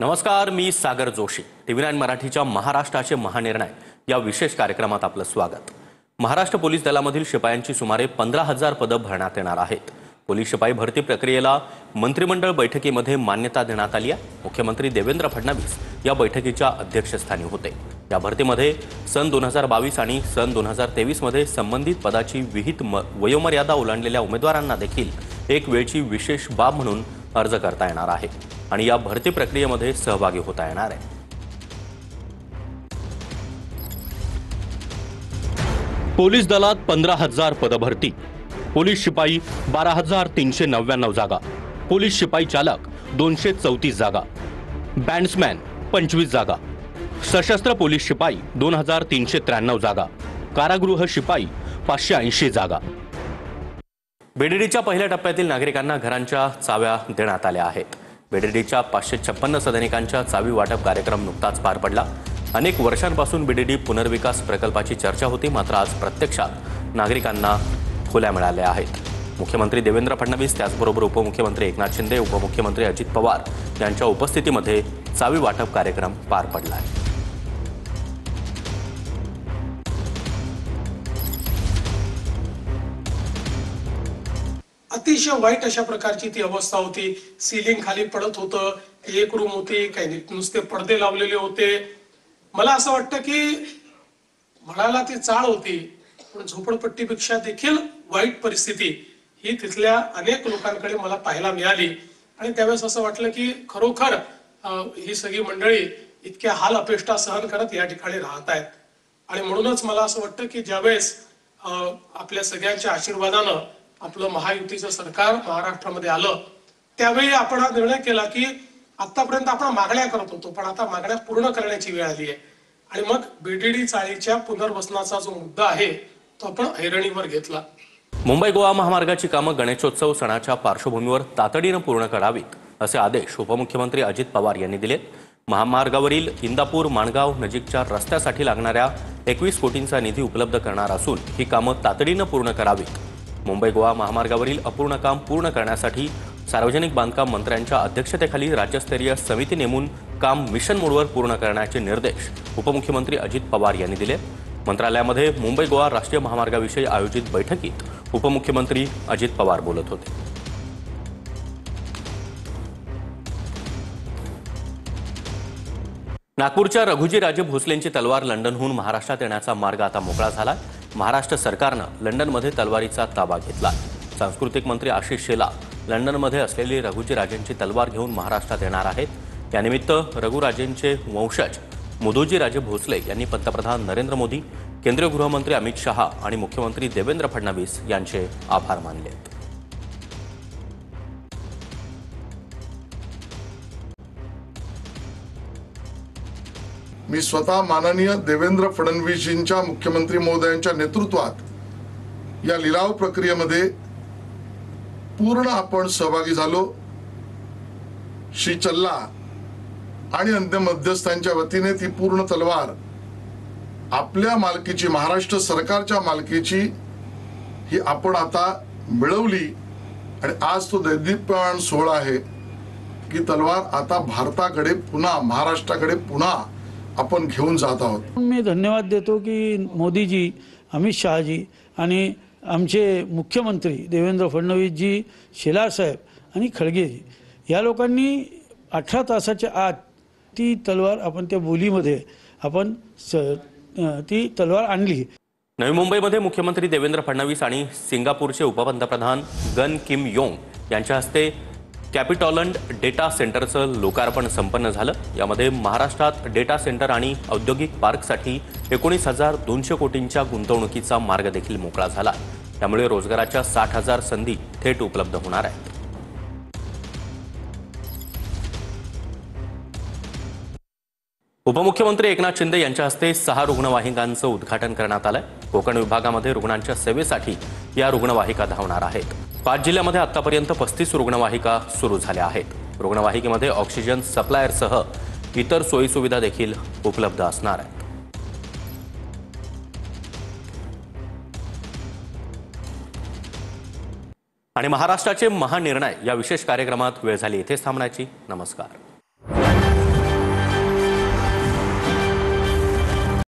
नमस्कार, मी सागर जोशी। TV9 मराठीच्या महाराष्ट्राचे महानिर्णय या विशेष कार्यक्रमात आपलं स्वागत। महाराष्ट्र पोलीस दलामधील शिपायांची सुमारे 15,000 पदं भरण्यात येणार आहेत। पोलीस शिपाई भरती प्रक्रियेला मंत्रिमंडळ बैठकीमध्ये मान्यता देण्यात आली आहे। मुख्यमंत्री देवेंद्र फडणवीस या बैठकीच्या अध्यक्षस्थानी होते। या भरतीमध्ये सन 2022 आणि सन 2023 मध्ये संबंधित पदाची विहित वयोमर्यादा ओलांडलेल्या उमेदवारांना देखील एक वेळची विशेष बाब म्हणून अर्ज करता येणार आहे आणि या भरती प्रक्रियेमध्ये सहभागी होता येणार आहे। पोलीस दलात 15,000 पद भरती, पोलीस शिपाई 12,399 जागा, पोलीस शिपाई चालक 234 जागा, बँड्समॅन 25 जागा, सशस्त्र पोलीस शिपाई 2,393 जागा, कारागृह शिपाई 580 जागा। बीडीडीच्या पहिल्या टप्प्यातील नागरिकांना घरांच्या चाव्या देण्यात आल्या आहेत। बीडीडीच्या 556 सदनिकांच्या चावी वाटप कार्यक्रम नुकताच पार पडला। अनेक वर्षांपासून बीडीडी पुनर्विकास प्रकल्पाची चर्चा होती, मात्र आज प्रत्यक्षात नागरिकांना खोल्या मिळाल्या आहेत। मुख्यमंत्री देवेंद्र फडणवीस, त्याचबरोबर उपमुख्यमंत्री एकनाथ शिंदे, उपमुख्यमंत्री अजित पवार यांच्या उपस्थितीमध्ये चावी वाटप कार्यक्रम पार पडला आहे। अतिशय वाईट अशा प्रकारची ती अवस्था होती। सीलिंग खाली पडत होतं, एक रूम होती, काही नुसते पडदे लावलेले होते। मला असं वाटतं की म्हणाला ती चाळ होती, पण झोपडपट्टीपेक्षा देखील वाईट परिस्थिती ही तिथल्या अनेक लोकांकडे मला पाहायला मिळाली। आणि त्यावेळेस असं वाटलं की खरोखर ही सगळी मंडळी इतक्या हाल अपेष्टा सहन करत या ठिकाणी राहत आहेत। आणि म्हणूनच मला असं वाटतं की ज्यावेळेस आपल्या सगळ्यांच्या आशीर्वादानं आपलं महायुतीचं सरकार महाराष्ट्रामध्ये आलं, त्यावेळी आपण हा निर्णय केला की आतापर्यंत आपण मागण्या करत होतो, पण आता मागण्या पूर्ण करण्याची वेळ आली आहे। आणि मग बीडीडी चाळीच्या पुनर्वसनाचा जो मुद्दा आहे तो आपण ऐरणीवर घेतला। मुंबई गोवा महामार्गाची कामं गणेशोत्सव सणाच्या पार्श्वभूमीवर तातडीनं पूर्ण करावीत असे आदेश उपमुख्यमंत्री अजित पवार यांनी दिले। महामार्गावरील इंदापूर माणगाव नजीकच्या रस्त्यासाठी लागणाऱ्या 21 कोटींचा निधी उपलब्ध करणार असून ही कामं तातडीनं पूर्ण करावीत। मुंबई गोवा महामार्गावरील अपूर्ण काम पूर्ण करण्यासाठी सार्वजनिक बांधकाम मंत्र्यांच्या अध्यक्षतेखाली राज्यस्तरीय समिती नेमून काम मिशन मोडवर पूर्ण करण्याचे निर्देश उपमुख्यमंत्री अजित पवार यांनी दिले। मंत्रालयामध्ये मुंबई गोवा राष्ट्रीय महामार्गाविषयी आयोजित बैठकीत उपमुख्यमंत्री अजित पवार बोलत होते। नागपूरच्या रघुजीराजे भोसलेंची तलवार लंडनहून महाराष्ट्रात येण्याचा मार्ग आता मोकळा झाला। महाराष्ट्र सरकारनं लंडनमध्ये तलवारीचा ताबा घेतला। सांस्कृतिक मंत्री आशिष शेलार लंडनमध्ये असलेली रघुजीराजेंची तलवार घेऊन महाराष्ट्रात येणार आहेत। यानिमित्त रघुराजेंचे वंशज मुधोजीराजे भोसले यांनी पंतप्रधान नरेंद्र मोदी, केंद्रीय गृहमंत्री अमित शहा आणि मुख्यमंत्री देवेंद्र फडणवीस यांचे आभार मानले। मी स्वतः माननीय देवेंद्र फडणवीसजींच्या मुख्यमंत्री महोदयांच्या नेतृत्वात या लिलाव प्रक्रियेमध्ये पूर्ण आपण सहभागी झालो। श्री चल्ला आणि अन्य मध्यस्थांच्या वतीने ती पूर्ण तलवार आपल्या मालकीची, महाराष्ट्र सरकारच्या मालकीची ही आपण आता मिळवली आणि आज तो दैदिप्यमान सोहळा आहे की तलवार आता भारताकडे पुन्हा, महाराष्ट्राकडे पुन्हा आपण घेऊन जात आहोत। मी धन्यवाद देतो की मोदीजी, अमित शहाजी आणि आमचे मुख्यमंत्री देवेंद्र फडणवीसजी, शेलार साहेब आणि खळगेजी या लोकांनी 18 तासाच्या आत ती तलवार आपण त्या बोलीमध्ये आपण ती तलवार आणली। नवी मुंबईमध्ये मुख्यमंत्री देवेंद्र फडणवीस आणि सिंगापूरचे उपपंतप्रधान गन किम योंग यांच्या हस्ते कॅपिटॉलंड डेटा सेंटरचं लोकार्पण संपन्न झालं। यामध्ये महाराष्ट्रात डेटा सेंटर आणि औद्योगिक पार्कसाठी 19,200 कोटींच्या गुंतवणुकीचा मार्ग देखील मोकळा झाला। त्यामुळे रोजगाराच्या 60,000 संधी थेट उपलब्ध होणार आहेत। उपमुख्यमंत्री एकनाथ शिंदे यांच्या हस्ते 6 रुग्णवाहिकांचं उद्घाटन करण्यात आलंय। कोकण विभागामध्ये रुग्णांच्या सेवेसाठी या रुग्णवाहिका धावणार आहेत। 5 जिल्ह्यामध्ये आतापर्यंत 35 रुग्णवाहिका सुरू झाल्या आहेत। रुग्णवाहिकेमध्ये ऑक्सिजन सप्लायरसह इतर सोयीसुविधा देखील उपलब्ध असणार आहेत। आणि महाराष्ट्राचे महानिर्णय या विशेष कार्यक्रमात वेळ झाली इथेच थांबण्याची। नमस्कार।